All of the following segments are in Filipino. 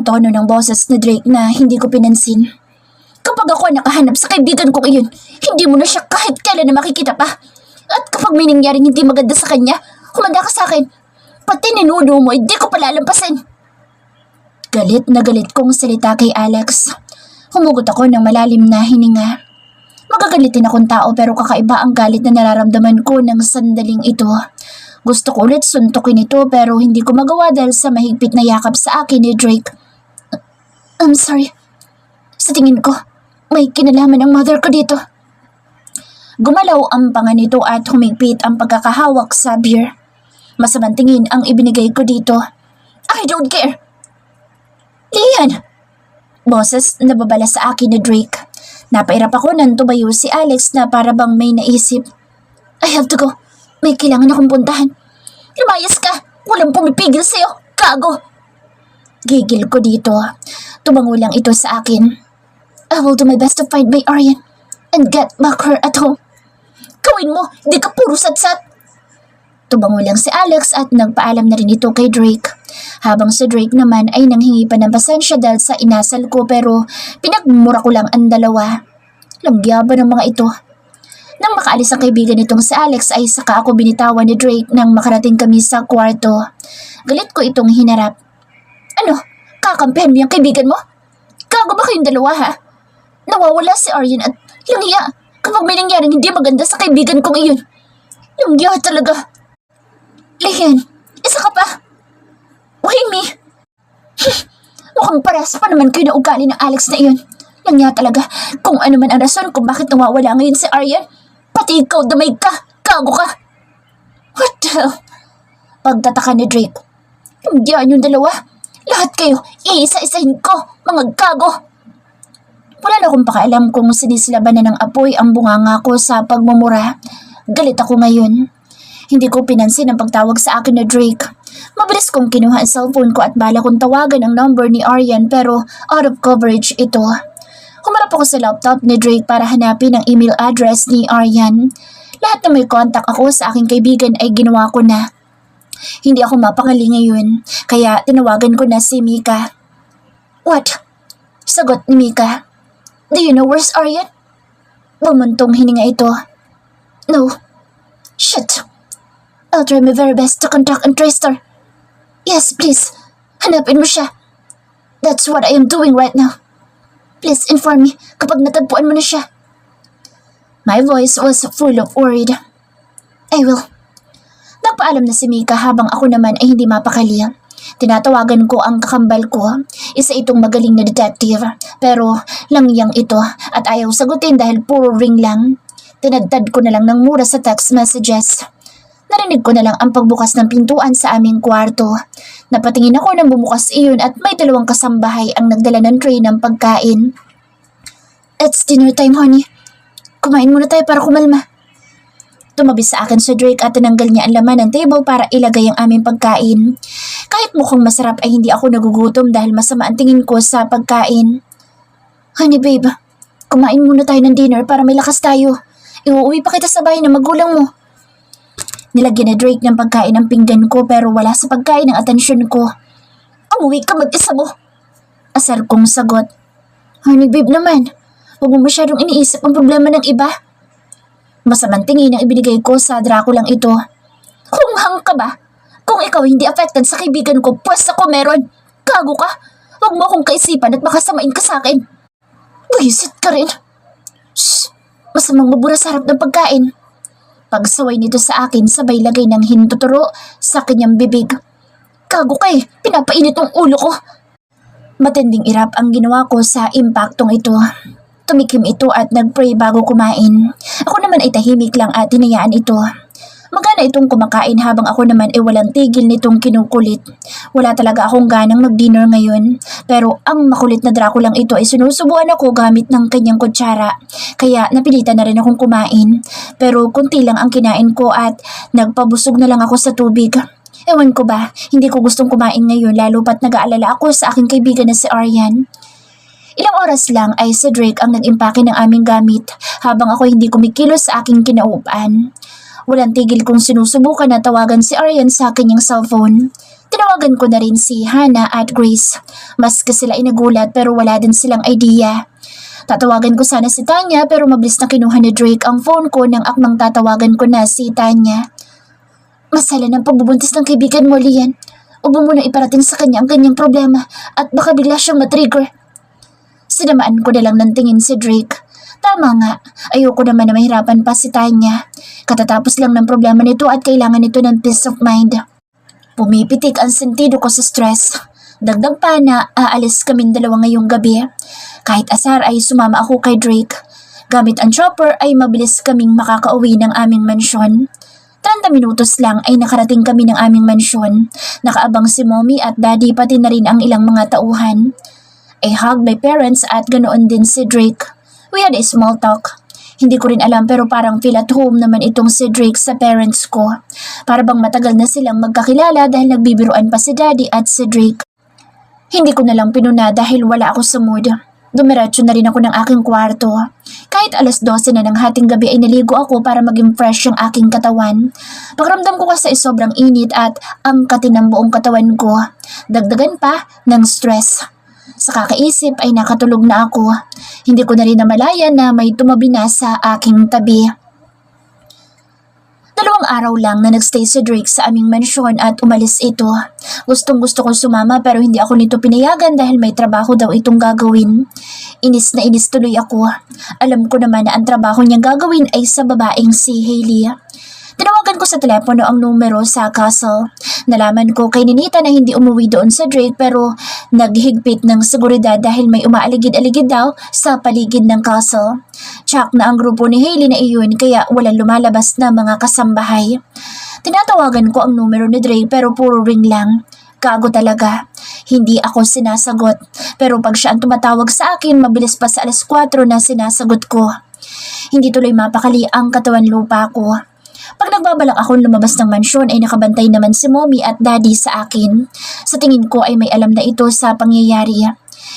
tono ng boses ni Drake na hindi ko pinansin. Kapag ako nakahanap sa kaibigan kong iyon, hindi mo na siya kahit kailan na makikita pa. At kapag may nangyaring hindi maganda sa kanya, humanda ka sa akin. Pati ninuno mo, hindi ko palalampasin. Galit na galit kong salita kay Alex. Humugot ako ng malalim na hininga. Magagalitin akong tao pero kakaiba ang galit na nararamdaman ko ng sandaling ito. Gusto ko ulit suntukin ito pero hindi ko magawa dahil sa mahigpit na yakap sa akin ni Drake. I'm sorry. Sa tingin ko, may kinalaman ang mother ko dito. Gumalaw ang panga nito at humigpit ang pagkakahawak sa beer. Masamang tingin ang ibinigay ko dito. I don't care. Lian! Boses na babala sa akin ni Drake. Napairap ako nang tumayo si Alex na para bang may naisip. I have to go. May kailangan akong puntahan. Lumayas ka! Walang pumipigil sa'yo! Gago! Gigil ko dito. Tumango lang ito sa akin. I will do my best to find my Aryan and get back her at home. Gawin mo! Di ka puro satsat! Tumango lang si Alex at nagpaalam na rin ito kay Drake. Habang si Drake naman ay nanghingi pa ng pasensya dahil sa inasal ko pero pinagmura ko lang ang dalawa. Langyaba ng mga ito. Nang makaalis ang kaibigan nitong si Alex ay saka ako binitawan ni Drake nang makarating kami sa kwarto. Galit ko itong hinarap. Ano? Kakampihan mo yung kaibigan mo? Gago ba kayong dalawa ha? Nawawala si Aryan at langya kapag may nangyaring hindi maganda sa kaibigan kong iyon. Langya talaga. Lian, isa ka pa. Why me? Mukhang parehas pa naman kayo na ugali ng Alex na iyon. Langya talaga kung ano man ang rason kung bakit nawawala ngayon si Aryan. Pati ikaw damay ka. Gago ka. What the hell? Pagtataka ni Drake. Hindi yung dalawa. Lahat kayo, iisa-isahin ko, mga gago. Wala na akong pakialam kung sinisilaban na ng apoy ang bunganga ko sa pagmumura. Galit ako ngayon. Hindi ko pinansin ang pagtawag sa akin na Drake. Mabilis kong kinuha ang cellphone ko at bala kong tawagan ang number ni Aryan pero out of coverage ito. Humarap ako sa laptop ni Drake para hanapin ang email address ni Aryan. Lahat na may contact ako sa aking kaibigan ay ginawa ko na. Hindi ako mapakali ngayon, kaya tinawagan ko na si Mika. What? Sagot ni Mika. Do you know where's Aryan? Bumuntong hininga ito. No. Shit. I'll try my very best to contact and trace her. Yes, please. Hanapin mo siya. That's what I am doing right now. Please inform me kapag natagpuan mo na siya. My voice was full of worried. I will. Nagpaalam na si Mika habang ako naman ay hindi mapakali. Tinatawagan ko ang kakambal ko. Isa itong magaling na detective. Pero langyang ito at ayaw sagutin dahil puro ring lang. Tinadtad ko na lang ng mura sa text messages. Narinig ko na lang ang pagbukas ng pintuan sa aming kwarto. Napatingin ako nang bumukas iyon at may dalawang kasambahay ang nagdala ng tray ng pagkain. It's dinner time, honey. Kumain muna tayo para kumalma. Tumabi sa akin si Drake at tinanggal niya ang laman ng table para ilagay ang aming pagkain. Kahit mukhang masarap ay hindi ako nagugutom dahil masama ang tingin ko sa pagkain. Honey babe, kumain muna tayo ng dinner para may lakas tayo. Iuuwi pa kita sa bahay ng magulang mo. Nilagyan ni Drake ng pagkain ang pinggan ko pero wala sa pagkain ang atensyon ko. Umuwi ka mag-isa mo. Asar kong sagot. Honey babe naman, huwag mo masyadong iniisip ang problema ng iba. Masamang tingin ang ibinigay ko sa Draculang ito. Hunghang ka ba? Kung ikaw hindi affected sa kaibigan ko, pues ako meron. Gago ka. Huwag mo akong kaisipan at makasamain ka sa akin. Buisit ka rin. Shh! Masamang mabura sa harap ng pagkain. Pagsaway nito sa akin, sabay lagay ng hintuturo sa kanyang bibig. Gago ka eh, pinapainit ang ulo ko. Matinding irap ang ginawa ko sa impaktong ito. Tumikim ito at nagpray bago kumain. Ako naman ay tahimik lang at hinayaan ito. Magana itong kumakain habang ako naman ay walang tigil nitong kinukulit. Wala talaga akong ganang mag-dinner ngayon. Pero ang makulit na Draculang ito ay sinusubuan ako gamit ng kanyang kutsara. Kaya napilitan na rin akong kumain. Pero kunti lang ang kinain ko at nagpabusog na lang ako sa tubig. Ewan ko ba, hindi ko gustong kumain ngayon lalo pat nag-aalala ako sa aking kaibigan na si Aryan. Ilang oras lang ay si Drake ang nag-impake ng aming gamit habang ako hindi kumikilos sa aking kinaupan. Walang tigil kong sinusubukan na tawagan si Aryan sa kanyang cellphone. Tinawagan ko na rin si Hannah at Grace. Maski sila ay nagulat pero wala din silang idea. Tatawagan ko sana si Tanya pero mabilis na kinuha ni Drake ang phone ko nang akmang tatawagan ko na si Tanya. Masala ng pagbubuntis ng kaibigan mo, Lian. Huwag mo muna iparating sa kanya ang kanyang problema at baka bigla siyang matrigger. Sinamaan ko na lang ng tingin si Drake. Tama nga, ayoko naman na mahirapan pa si Tanya. Katatapos lang ng problema nito at kailangan nito ng peace of mind. Pumipitik ang sentido ko sa stress. Dagdag pa na aalis kaming dalawa ngayong gabi. Kahit asar ay sumama ako kay Drake. Gamit ang chopper ay mabilis kaming makakauwi ng aming mansyon. 30 minutos lang ay nakarating kami ng aming mansyon. Nakaabang si mommy at daddy pati na rin ang ilang mga tauhan. I hugged my parents at ganoon din si Drake. We had a small talk. Hindi ko rin alam pero parang feel at home naman itong si Drake sa parents ko. Para bang matagal na silang magkakilala dahil nagbibiruan pa si Daddy at si Drake. Hindi ko na lang pinuna dahil wala ako sa mood. Dumiretso na rin ako ng aking kwarto. Kahit alas 12 na ng hating gabi ay naligo ako para maging fresh ang aking katawan. Pakiramdam ko kasi sobrang init at ang katinang buong katawan ko. Dagdagan pa ng stress. Sa kakaisip ay nakatulog na ako. Hindi ko na rin namalayan na may tumabi na sa aking tabi. 2 araw lang na nagstay si Drake sa aming mansyon at umalis ito. Gustong gusto kong sumama pero hindi ako nito pinayagan dahil may trabaho daw itong gagawin. Inis na inis tuloy ako. Alam ko naman na ang trabaho niyang gagawin ay sa babaeng si Hailey. Tinawagan ko sa telepono ang numero sa castle. Nalaman ko kay Ninita na hindi umuwi doon sa Drake pero naghigpit ng seguridad dahil may umaaligid-aligid daw sa paligid ng castle. Tsak na ang grupo ni Hailey na iyon kaya walang lumalabas na mga kasambahay. Tinatawagan ko ang numero ni Drake pero puro ring lang. Gago talaga. Hindi ako sinasagot. Pero pag siya ang tumatawag sa akin, mabilis pa sa alas 4 na sinasagot ko. Hindi tuloy mapakali ang katawan lupa ko. Pag nagbabalak akong lumabas ng mansyon ay nakabantay naman si mommy at daddy sa akin. Sa tingin ko ay may alam na ito sa pangyayari.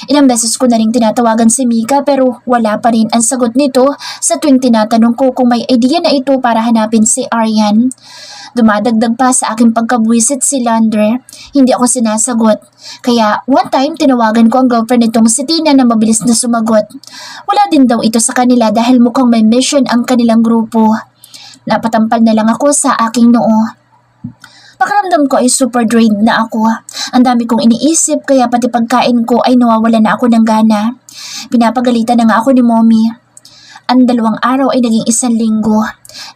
Ilang beses ko na ring tinatawagan si Mika pero wala pa rin ang sagot nito sa tuwing tinatanong ko kung may idea na ito para hanapin si Aryan. Dumadagdag pa sa aking pagkabwisit si Lander. Hindi ako sinasagot. Kaya one time tinawagan ko ang girlfriend nitong si Tina na mabilis na sumagot. Wala din daw ito sa kanila dahil mukhang may mission ang kanilang grupo. Napatampal na lang ako sa aking noo. Pakiramdam ko ay super drained na ako. Ang dami kong iniisip kaya pati pagkain ko ay nawawala na ako ng gana. Pinapagalitan na nga ako ni mommy. Ang 2 araw ay naging 1 linggo.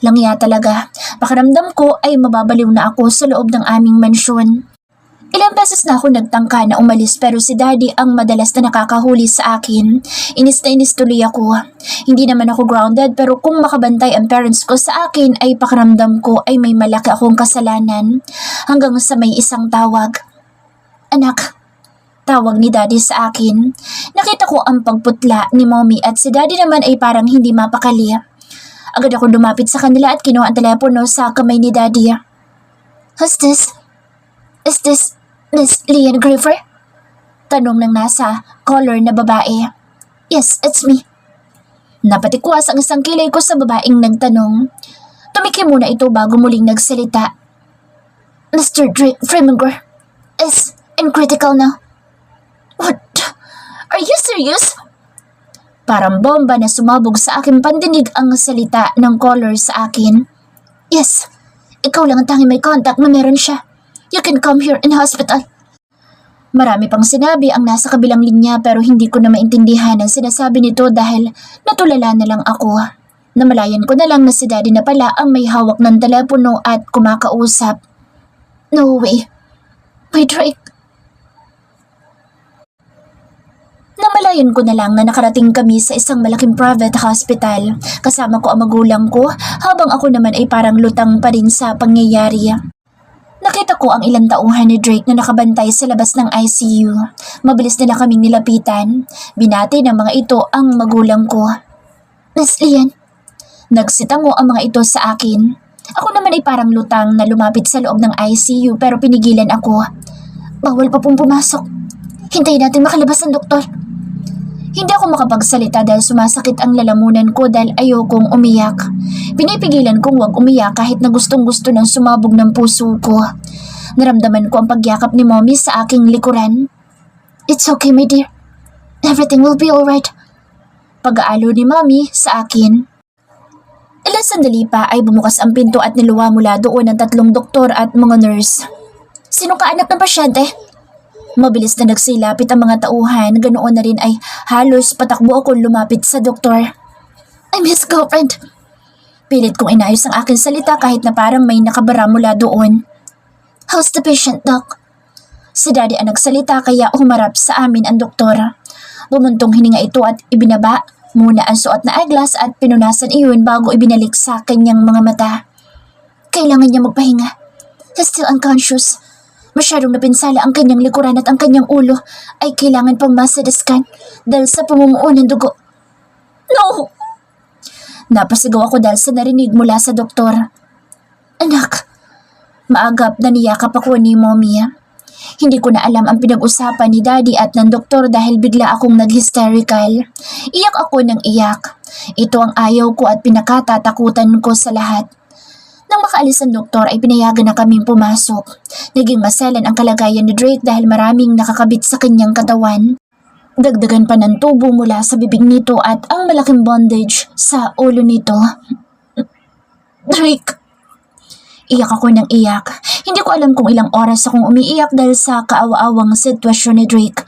Langya talaga. Pakiramdam ko ay mababaliw na ako sa loob ng aming mansyon. Ilang beses na ako nagtangka na umalis pero si Daddy ang madalas na nakakahuli sa akin. Inis na inis tuloy ako. Hindi naman ako grounded pero kung makabantay ang parents ko sa akin ay pakiramdam ko ay may malaki akong kasalanan. Hanggang sa may isang tawag. Anak, tawag ni Daddy sa akin. Nakita ko ang pagputla ni Mommy at si Daddy naman ay parang hindi mapakali. Agad ako lumapit sa kanila at kinuha ang telepono sa kamay ni Daddy. Who's this? Is this Miss Lian Graver? Tanong ng nasa collar na babae. Yes, it's me. Napatikwas ang isang kilay ko sa babaeng nagtanong. Tumikim muna ito bago muling nagsalita. Mr. Drake Freemanger is in critical now. What? Are you serious? Parang bomba na sumabog sa aking pandinig ang salita ng caller sa akin. Yes, ikaw lang ang tanging may contact na meron siya. You can come here in hospital. Marami pang sinabi ang nasa kabilang linya pero hindi ko na maintindihan ang sinasabi nito dahil natulala na lang ako. Namalayan ko na lang na si Daddy na pala ang may hawak ng telepono at kumakausap. No way. My Drake. Namalayan ko na lang na nakarating kami sa isang malaking private hospital. Kasama ko ang magulang ko habang ako naman ay parang lutang pa rin sa pangyayari. Nakita ko ang ilang tauhan ni Drake na nakabantay sa labas ng ICU. Mabilis nila kaming nilapitan. Binati ng mga ito ang magulang ko. Miss Lian. Nagsitango ang mga ito sa akin. Ako naman ay parang lutang na lumapit sa loob ng ICU pero pinigilan ako. Bawal pa pong pumasok. Hintayin natin makalabas ang doktor. Hindi ako makapagsalita dahil sumasakit ang lalamunan ko dahil ayokong umiyak. Pinipigilan kong huwag umiyak kahit na gustong-gusto ng sumabog ng puso ko. Naramdaman ko ang pagyakap ni Mommy sa aking likuran. It's okay, my dear. Everything will be alright. Pag-aalo ni Mommy sa akin. Ilang sandali pa ay bumukas ang pinto at niluwa mula doon ang 3 doktor at mga nurse. Sino ka anak ng pasyente? Mabilis na nagsilapit ang mga tauhan, ganoon na rin ay halos patakbo ako lumapit sa doktor. I'm his girlfriend. Pilit kong inayos ang aking salita kahit na parang may nakabara mula doon. How's the patient, Doc? Si Daddy ang nagsalita kaya humarap sa amin ang doktor. Bumuntong hininga ito at ibinaba muna ang suot na eyeglass at pinunasan iyon bago ibinalik sa kanyang mga mata. Kailangan niya magpahinga. He's still unconscious. Masyadong napinsala ang kanyang likuran at ang kanyang ulo ay kailangan pang masadiskan dahil sa pamumuo ng dugo. No! Napasigaw ako dahil sa narinig mula sa doktor. Anak, maagap na niyakap ako ni Mommy. Hindi ko na alam ang pinag-usapan ni Daddy at ng doktor dahil bigla akong nag-hysterical. Iyak ako ng iyak. Ito ang ayaw ko at pinakatatakutan ko sa lahat. Nang makaalis ang doktor ay pinayagan na kaming pumasok. Naging maselan ang kalagayan ni Drake dahil maraming nakakabit sa kanyang katawan. Dagdagan pa ng tubo mula sa bibig nito at ang malaking bondage sa ulo nito. Drake! Iyak ako ng iyak. Hindi ko alam kung ilang oras akong umiiyak dahil sa kaawa-awang sitwasyon ni Drake.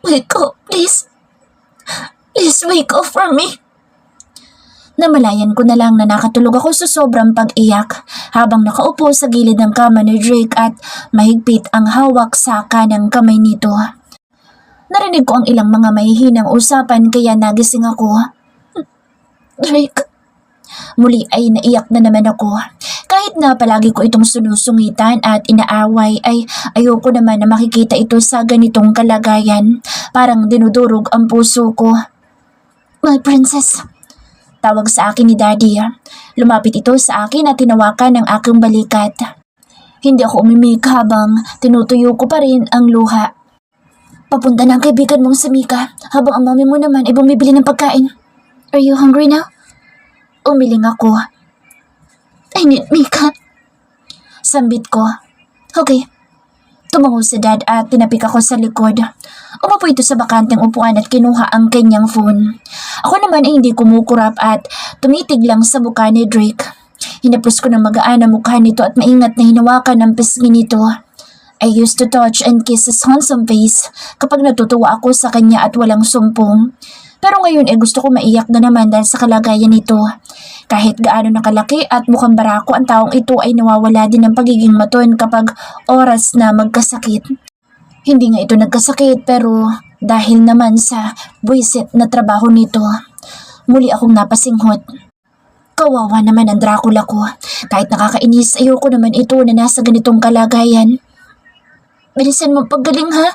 Wake up, please. Please wake up for me. Namalayan ko na lang na nakatulog ako sa sobrang pag-iyak habang nakaupo sa gilid ng kama ni Drake at mahigpit ang hawak sa kanang kamay nito. Narinig ko ang ilang mga mahihinang usapan kaya nagising ako. Drake. Muli ay naiyak na naman ako. Kahit na palagi ko itong sinusungitan at inaaway ay ayoko naman na makikita ito sa ganitong kalagayan. Parang dinudurog ang puso ko. My princess. Tawag sa akin ni Daddy. Lumapit ito sa akin at tinawakan ng aking balikat. Hindi ako umimik habang tinutuyo ko pa rin ang luha. Papunta na ang kaibigan mong si Mika habang ang mami mo naman ay bumibili ng pagkain. Are you hungry now? Umiling ako. I need Mika. Sambit ko. Okay. Tumango si Dad at tinapik ako sa likod. Umupo ito sa bakanteng upuan at kinuha ang kanyang phone. Ako naman ay hindi kumukurap at tumitig lang sa mukha ni Drake. Hinapos ko ng magaan ang mukha nito at maingat na hinawakan ang pisngi nito. I used to touch and kiss his handsome face kapag natutuwa ako sa kanya at walang sumpong. Pero ngayon ay gusto ko maiyak na naman dahil sa kalagayan nito. Kahit gaano nakalaki at mukhang barako ang taong ito ay nawawala din ng pagiging maton kapag oras na magkasakit. Hindi nga ito nagkasakit pero dahil naman sa buwisit na trabaho nito, muli akong napasinghot. Kawawa naman ang Dracula ko. Kahit nakakainis, ayoko naman ito na nasa ganitong kalagayan. Bilisan mo paggaling ha.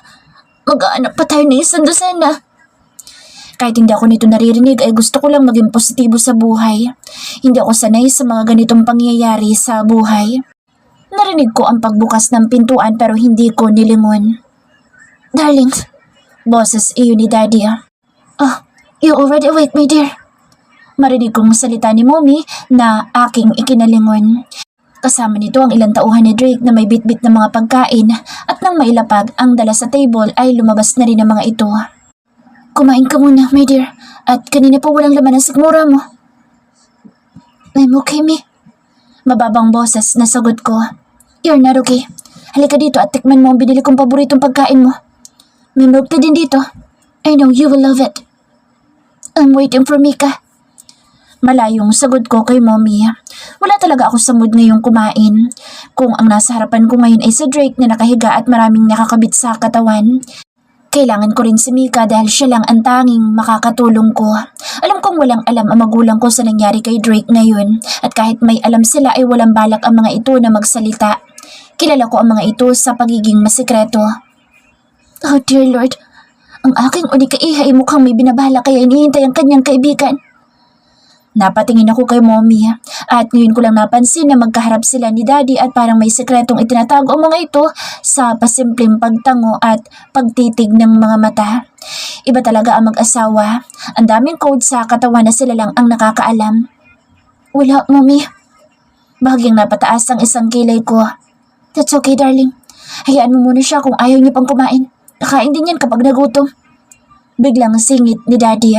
Mag-aanap pa tayo ng isang dosena. Kahit hindi ako nito naririnig ay gusto ko lang maging positibo sa buhay. Hindi ako sanay sa mga ganitong pangyayari sa buhay. Narinig ko ang pagbukas ng pintuan pero hindi ko nilingon. Darling, boses iyon ni Daddy. Oh, you already awake, my dear. Marinig kong salita ni Mommy na aking ikinalingon. Kasama nito ang ilang tauhan ni Drake na may bitbit na mga pagkain at nang mailapag ang dala sa table ay lumabas na rin ang mga ito. Kumain ka muna, my dear, at kanina pa walang laman ang sikmura mo. I'm okay, me. Mababang boses na sagot ko. You're not okay. Halika dito at tikman mo ang binili kong paboritong pagkain mo. May milk tea din dito. I know you will love it. I'm waiting for Mika. Malayong sagot ko kay Mommy. Wala talaga ako sa mood ngayong kumain. Kung ang nasa harapan ko ngayon ay si Drake na nakahiga at maraming nakakabit sa katawan, kailangan ko rin si Mika dahil siya lang ang tanging makakatulong ko. Alam kong walang alam ang magulang ko sa nangyari kay Drake ngayon at kahit may alam sila ay walang balak ang mga ito na magsalita. Kilala ko ang mga ito sa pagiging masikreto. Oh dear Lord, ang aking unika-iha ay mukhang may binabala kaya inihintay ang kanyang kaibigan. Napatingin ako kay Mommy at ngayon ko lang napansin na magkaharap sila ni Daddy at parang may sekretong itinatago ang mga ito sa pasimpleng pagtango at pagtitig ng mga mata. Iba talaga ang mag-asawa. Ang daming code sa katawan na sila lang ang nakakaalam. Wala, Mommy. Bahagyang napataas ang isang kilay ko. That's okay, darling. Hayaan mo muna siya kung ayaw niya pang kumain. Nakain din yan kapag nagutom. Biglang singit ni Daddy.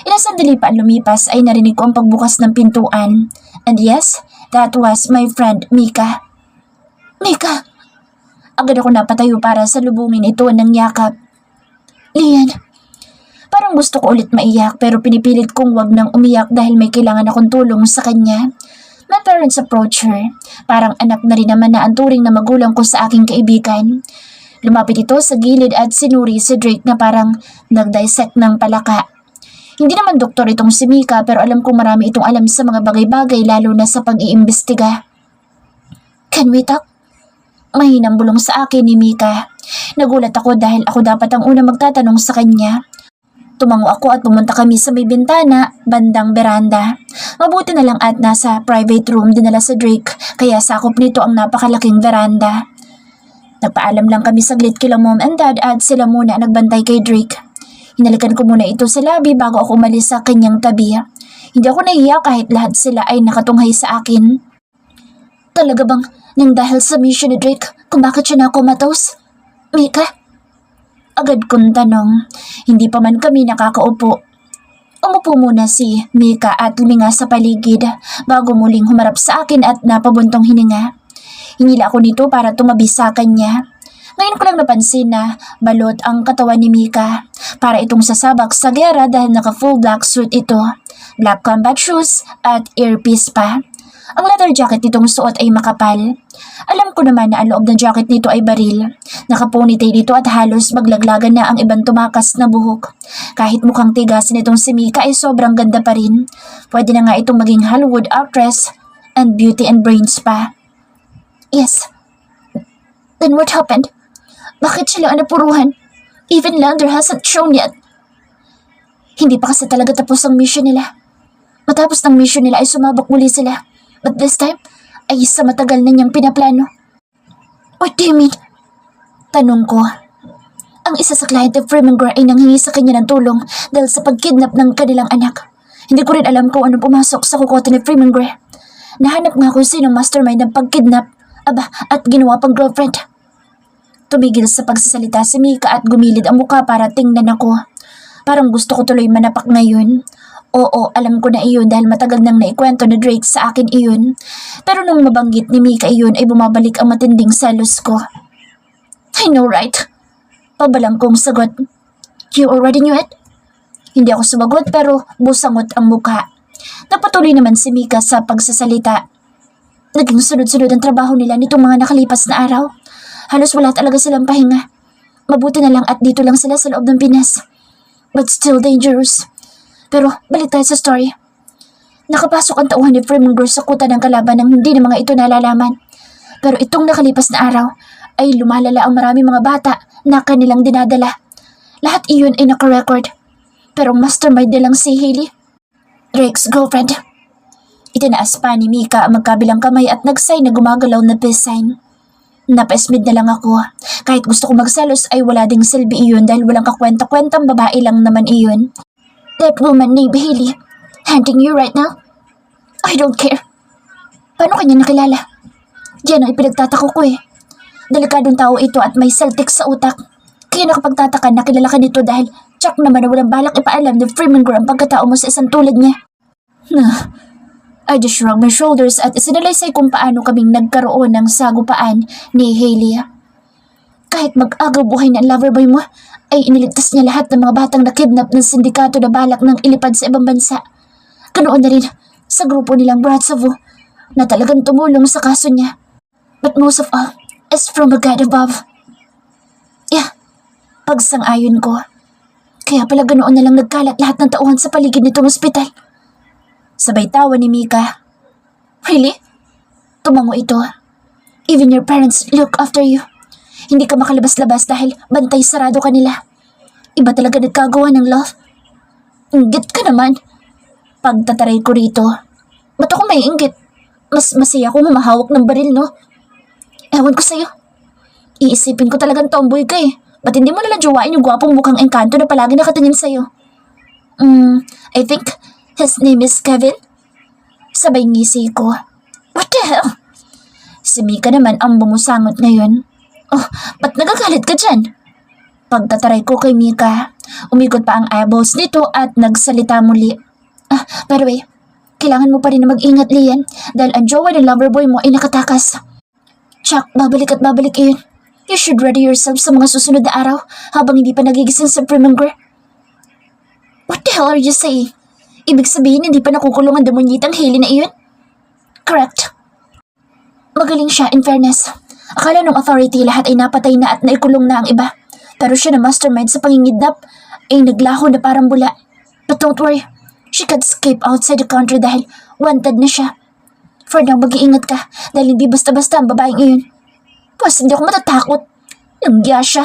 Ilang sandali pa ang lumipas ay narinig ko ang pagbukas ng pintuan. And yes, that was my friend Mika. Mika! Agad ako napatayo para salubungin ito ng yakap. Lian, parang gusto ko ulit maiyak pero pinipilit kong wag nang umiyak dahil may kailangan akong tulong sa kanya. My parents approached her. Parang anak na rin naman na ang turing na magulang ko sa aking kaibigan. Lumapit ito sa gilid at sinuri si Drake na parang nag-dissect ng palaka. Hindi naman doktor itong si Mika pero alam kong marami itong alam sa mga bagay-bagay lalo na sa pag-iimbestiga. Can we talk? Mahinang bulong sa akin ni Mika. Nagulat ako dahil ako dapat ang una magtatanong sa kanya. Tumango ako at pumunta kami sa may bintana, bandang beranda. Mabuti na lang at nasa private room dinala sa Drake kaya sakop nito ang napakalaking veranda. Nagpaalam lang kami saglit kila mom and dad at sila muna nagbantay kay Drake. Hinalikan ko muna ito sa labi bago ako umalis sa kanyang tabi. Hindi ako nahiya kahit lahat sila ay nakatunghay sa akin. Talaga bang nang dahil sa mission ni Drake kung bakit siya nakomatose? Mika? Agad kong tanong. Hindi pa man kami nakakaupo. Umupo muna si Mika at luminga sa paligid bago muling humarap sa akin at napabuntong hininga. Hinila ako nito para tumabi sa kanya. Ngayon ko lang napansin na balot ang katawan ni Mika. Para itong sasabak sa gera dahil naka full black suit ito, black combat shoes at earpiece pa. Ang leather jacket nitong suot ay makapal. Alam ko naman na ang loob ng jacket nito ay baril. Naka-ponytail dito at halos maglaglagan na ang ibang tumakas na buhok. Kahit mukhang tigasin itong si Mika ay sobrang ganda pa rin. Pwede na nga itong maging Hollywood actress and beauty and brains pa. Yes. Then what happened? Bakit sila ang napuruhan? Even Lander hasn't shown yet. Hindi pa kasi talaga tapos ang mission nila. Matapos ng mission nila ay sumabak muli sila. But this time, ay sa matagal na niyang pinaplano. What do you mean? Tanong ko. Ang isa sa client of Freemanger ay nanghingi sa kanya ng tulong dahil sa pagkidnap ng kanilang anak. Hindi ko rin alam kung anong pumasok sa kukote ni Freemanger. Nahanap nga kung sinong mastermind ng pagkidnap, at ginawa pang girlfriend. Tumigil sa pagsasalita si Mika at gumilid ang muka para tingnan ako. Parang gusto ko tuloy manapak ngayon. Oo, alam ko na iyon dahil matagal nang naikwento na Drake sa akin iyon. Pero nung mabanggit ni Mika iyon ay bumabalik ang matinding selos ko. I know, right? Pabalang kong sagot. You already knew it? Hindi ako sumagot pero busangot ang muka. Napatuloy naman si Mika sa pagsasalita. Naging sunod-sunod ang trabaho nila nitong mga nakalipas na araw. Halos wala talaga silang pahinga. Mabuti na lang at dito lang sila sa loob ng Pinas. But still dangerous. Pero balik tayo sa story. Nakapasok ang tauhan ni Freemanger sa kuta ng kalaban nang hindi na mga ito nalalaman. Pero itong nakalipas na araw ay lumalala ang marami mga bata na kanilang dinadala. Lahat iyon ay nakarecord. Pero mastermind nilang si Hailey, Drake's girlfriend. Itinaas pa ni Mika ang magkabilang kamay at nag-sign na gumagalaw na peace sign. Napaismid na lang ako. Kahit gusto ko magselos ay wala ding silbi iyon dahil walang kakwenta-kwentang babae lang naman iyon. That woman named Hailey, hunting you right now? I don't care. Paano kanya nakilala? Yan ang ipinagtatako ko eh. Delikadong tao ito at may Celtic sa utak. Kaya nakapagtataka na kilala ka nito dahil tsak naman na walang balak ipaalam ni Freemanger ang pagkatao mo sa isang tulad niya. I just shrugged my shoulders at isinalaysay kung paano kaming nagkaroon ng sagupaan ni Hailey. Kahit mag-agaw buhay na loverboy mo, ay iniligtas niya lahat ng mga batang nakidnap ng sindikato na balak ng ilipad sa ibang bansa. Ganoon na rin sa grupo nilang Bratsovo na talagang tumulong sa kaso niya. But most of all is from a God above. Yeah, pagsang-ayon ko. Kaya pala ganoon na lang nagkalat lahat ng tauhan sa paligid nitong ospital. Sabay tawa ni Mika. Really? Tumango ito. Even your parents look after you. Hindi ka makalabas-labas dahil bantay sarado ka nila. Iba talaga nagkagawa ng love. Inggit ka naman. Pagtataray ko rito. Ba't ako may inggit? Mas masaya kung humahawak ng baril, no? Ewan ko sa'yo. Iisipin ko talagang tomboy ka eh. Ba't hindi mo nalang jowain yung gwapong mukhang engkanto na palagi nakatingin sa'yo? I think his name is Kevin. Sabay ngisi ko. What the hell? Si Mika naman ang bumusangot ngayon. Oh, ba't nagagalit ka dyan? Pagtataray ko kay Mika, umikot pa ang eyeballs nito at nagsalita muli. By the way, kailangan mo pa rin na mag-ingat, Lian, dahil ang jowa ng lover boy mo ay nakatakas. Chuck, babalik at babalik iyon. You should ready yourself sa mga susunod na araw habang hindi pa nagigising sa Preminger. What the hell are you saying? Ibig sabihin hindi pa nakukulong ang demonyitang Hailey na iyon? Correct. Magaling siya, in fairness. Akala ng authority lahat ay napatay na at naikulong na ang iba. Pero siya na mastermind sa pangingidnap ay naglaho na parang bula. But don't worry, she could escape outside the country dahil wanted na siya. For now, mag-iingat ka dahil hindi basta-basta ang babaeng iyon. Pues hindi ako matatakot. Langya siya.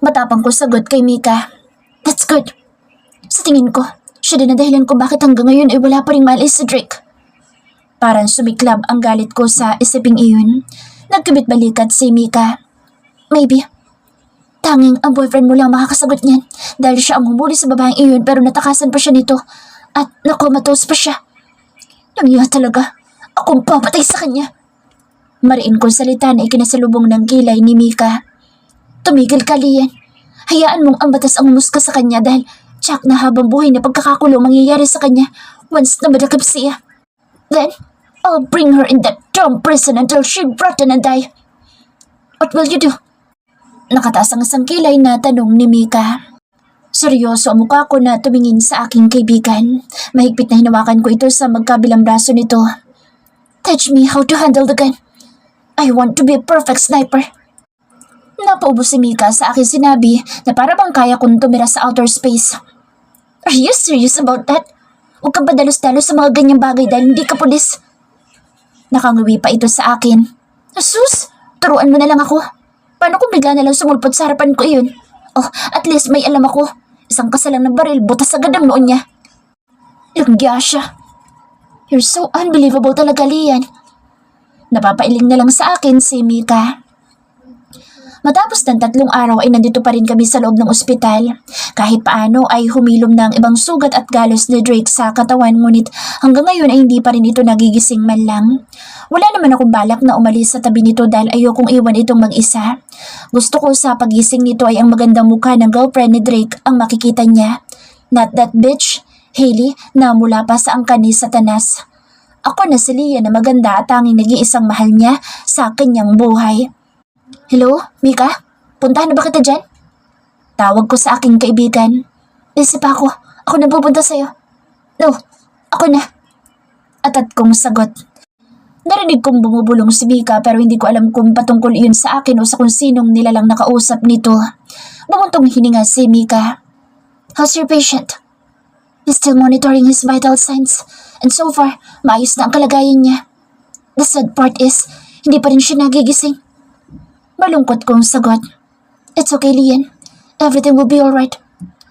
Matapang ko sagot kay Mika. That's good. Sa tingin ko, siya din na dahilan kung bakit hanggang ngayon ay wala pa ring maalis si Drake. Parang sumiklab ang galit ko sa isiping iyon. Nagkabit-balikat si Mika. Maybe. Tanging ang boyfriend mo lang makakasagot niyan dahil siya ang humuli sa babaeng iyon pero natakasan pa siya nito at nakomatose pa siya. Langya talaga. Akong papatay sa kanya. Mariin kong salita na ikinasalubong ng kilay ni Mika. Tumigil ka, Lian. Hayaan mong ang batas ang umusga sa kanya dahil tsak na habang buhay na pagkakakulong mangyayari sa kanya once na madakip siya. Then, I'll bring her in that damn prison until she rotten and die. What will you do? Nakataas ang isang kilay na tanong ni Mika. Seryoso ang mukha ko na tumingin sa aking kaibigan. Mahigpit na hinawakan ko ito sa magkabilang braso nito. Teach me how to handle the gun. I want to be a perfect sniper. Napaubo si Mika sa akin sinabi na para bang kaya kong tumira sa outer space. Are you serious about that? Huwag kang padalos-dalos sa mga ganyang bagay dahil hindi ka pulis. Nakangawi pa ito sa akin. Sus, turuan mo na lang ako. Paano kung bigla na lang sumulpot sa harapan ko iyon? Oh, at least may alam ako. Isang kasalang ng baril, butas agad ang noon niya. Langya siya. You're so unbelievable talaga, Lian. Napapailing na lang sa akin si Mika. Matapos ng 3 araw ay nandito pa rin kami sa loob ng ospital. Kahit paano ay humilom na ang ibang sugat at galos ni Drake sa katawan ngunit hanggang ngayon ay hindi pa rin ito nagigising man lang. Wala naman akong balak na umalis sa tabi nito dahil ayokong iwan itong mag-isa. Gusto ko sa pagising nito ay ang magandang mukha ng girlfriend ni Drake ang makikita niya. Not that bitch, Hailey, na mula pa sa angkan ni Satanas. Ako na si Leah na maganda at tanging nag-iisang mahal niya sa kanyang buhay. Hello, Mika? Puntahan na ba kita dyan? Tawag ko sa aking kaibigan. Busy pa ako. Ako na pupunta sa'yo. No, ako na. Atat kong sagot. Narinig kong bumubulong si Mika pero hindi ko alam kung patungkol iyon sa akin o sa kung sinong nilalang nakausap nito. Bumuntong hininga si Mika. How's your patient? He's still monitoring his vital signs and so far, maayos na ang kalagayan niya. The sad part is, hindi pa rin siya nagigising. Malungkot kong sagot. It's okay, Lian. Everything will be alright.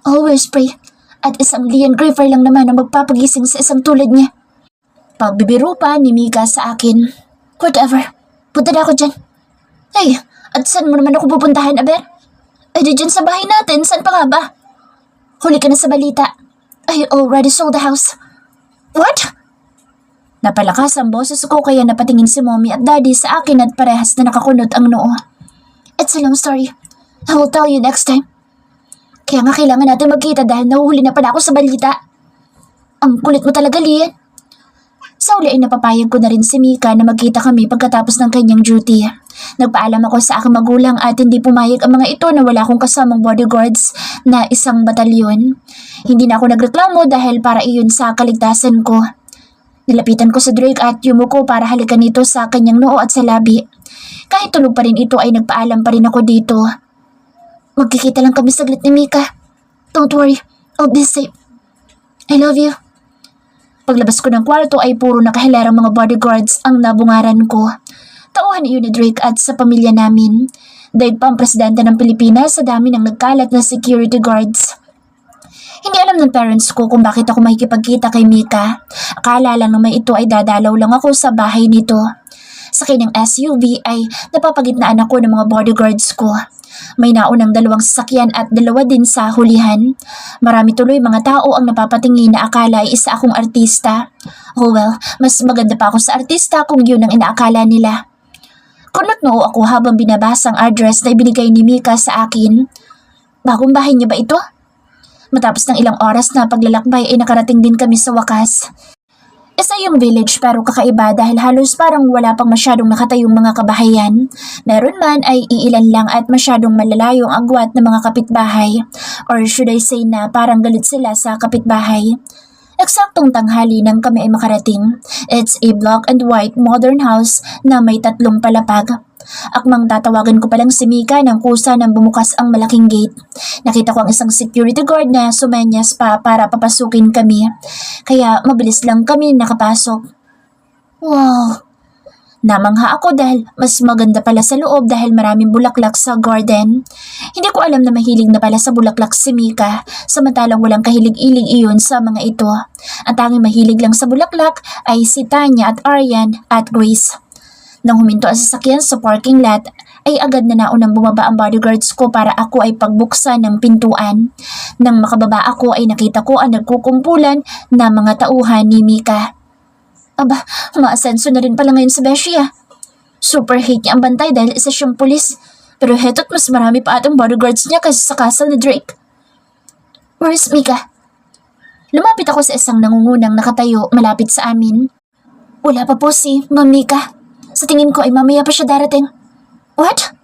Always pray. At isang Lian Graver lang naman ang magpapagising sa isang tulad niya. Pagbibiro pa ni Mika sa akin. Whatever. Punta na ako dyan. Hey, at saan mo naman ako pupuntahan, Aber? Ay, di dyan sa bahay natin. Saan pa nga ba? Huli ka na sa balita. I already sold the house. What? Napalakas ang boses ko kaya napatingin si Mommy at Daddy sa akin at parehas na nakakunot ang noo. It's a long story. I will tell you next time. Kaya nga kailangan natin magkita dahil nahuhuli na pala ako sa balita. Ang kulit mo talaga, Lian. Sa uli ay napapayag ko na rin si Mika na magkita kami pagkatapos ng kanyang duty. Nagpaalam ako sa aking magulang at hindi pumayag ang mga ito na wala akong kasamang bodyguards na isang batalyon. Hindi na ako nagreklamo dahil para iyon sa kaligtasan ko. Nilapitan ko sa Drake at yumuko para halikan ito sa kanyang noo at sa labi. Kahit tulog pa rin ito ay nagpaalam pa rin ako dito. Magkikita lang kami saglit ni Mika. Don't worry, I'll be safe. I love you. Paglabas ko ng kwarto ay puro nakahilarang mga bodyguards ang nabungaran ko. Tauhan iyon ni Drake at sa pamilya namin. Daig pa ang presidente ng Pilipinas sa dami ng nagkalat na security guards. Hindi alam ng parents ko kung bakit ako makikipagkita kay Mika. Akala lang naman ito ay dadalaw lang ako sa bahay nito. Sa kanyang SUV ay napapagitnaan ako ng mga bodyguards ko. May naunang 2 sasakyan at 2 din sa hulihan. Marami tuloy mga tao ang napapatingin na akala ay isa akong artista. Oh well, mas maganda pa ako sa artista kung yun ang inaakala nila. Kunot noo ako habang binabasa ang address na ibinigay ni Mika sa akin. Bagong bahay niya ba ito? Matapos ng ilang oras na paglalakbay ay nakarating din kami sa wakas. Isa yung village pero kakaiba dahil halos parang wala pang masyadong nakatayong mga kabahayan. Meron man ay iilan lang at masyadong malalayo ang agwat ng mga kapitbahay. Or should I say na parang galit sila sa kapitbahay. Eksaktong tanghali nang kami ay makarating. It's a black and white modern house na may 3 palapag. Akmang tatawagan ko palang si Mika nang kusa nang bumukas ang malaking gate. Nakita ko ang isang security guard na sumenyas pa para papasukin kami. Kaya mabilis lang kami nakapasok. Wow! Namangha ako dahil mas maganda pala sa loob dahil maraming bulaklak sa garden. Hindi ko alam na mahilig na pala sa bulaklak si Mika, samantalang walang kahilig-ilig iyon sa mga ito. Ang tanging mahilig lang sa bulaklak ay si Tanya at Aryan at Grace. Nang huminto ang sasakyan sa parking lot, ay agad na naunang bumaba ang bodyguards ko para ako ay pagbuksan ng pintuan. Nang makababa ako ay nakita ko ang nagkukumpulan na mga tauhan ni Mika. Aba, umaasenso na rin pala ngayon si Beshi ah. Super hate niya ang bantay dahil isa siyang pulis. Pero heto't mas marami pa atang bodyguards niya kaysa sa castle ni Drake. Where is Mika? Lumapit ako sa isang nangungunang nakatayo malapit sa amin. Wala pa po si Ma'am Mika. Sa tingin ko ay mamaya pa siya darating. What?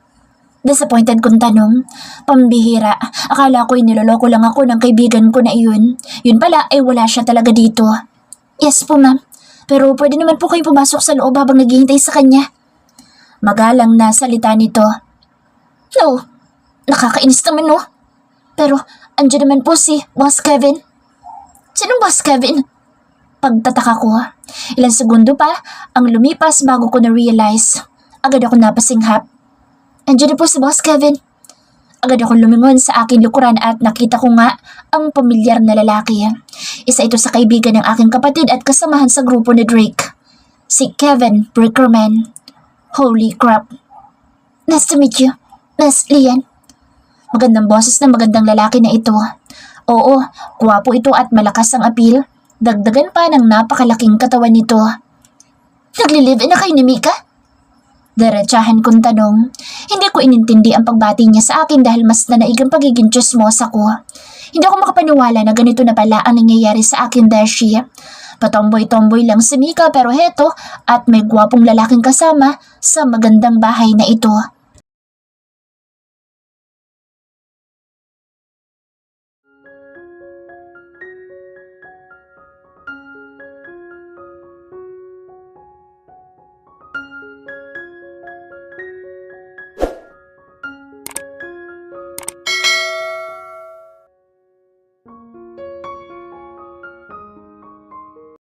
Disappointed kong tanong. Pambihira, akala ko ay niloloko lang ako ng kaibigan ko na iyon. Yun pala ay wala siya talaga dito. Yes po ma'am, pero pwede naman po kayo pumasok sa loob habang naghihintay sa kanya. Magalang na salita nito. No, nakakainis naman no. Pero andyan naman po si Boss Kevin. Sinong Boss Kevin? Pagtataka ko. Ilang segundo pa ang lumipas bago ko na-realize. Agad ako napasinghap. Andiyan na po si Boss Kevin. Agad ako lumingon sa aking lukuran at nakita ko nga ang pamilyar na lalaki. Isa ito sa kaibigan ng aking kapatid at kasamahan sa grupo ni Drake. Si Kevin Brickerman. Holy crap. Nice to meet you, Miss Lian. Magandang boses ng magandang lalaki na ito. Oo, gwapo ito at malakas ang appeal. Dagdagan pa ng napakalaking katawan nito. Nagli-live-in na kayo ni Mika? Diretsahan kong tanong. Hindi ko inintindi ang pagbati niya sa akin dahil mas nanaigang pagiging chismosa ko. Hindi ako makapaniwala na ganito na pala ang nangyayari sa akin, Dashi. Patomboy-tomboy lang si Mika pero heto at may gwapong lalaking kasama sa magandang bahay na ito.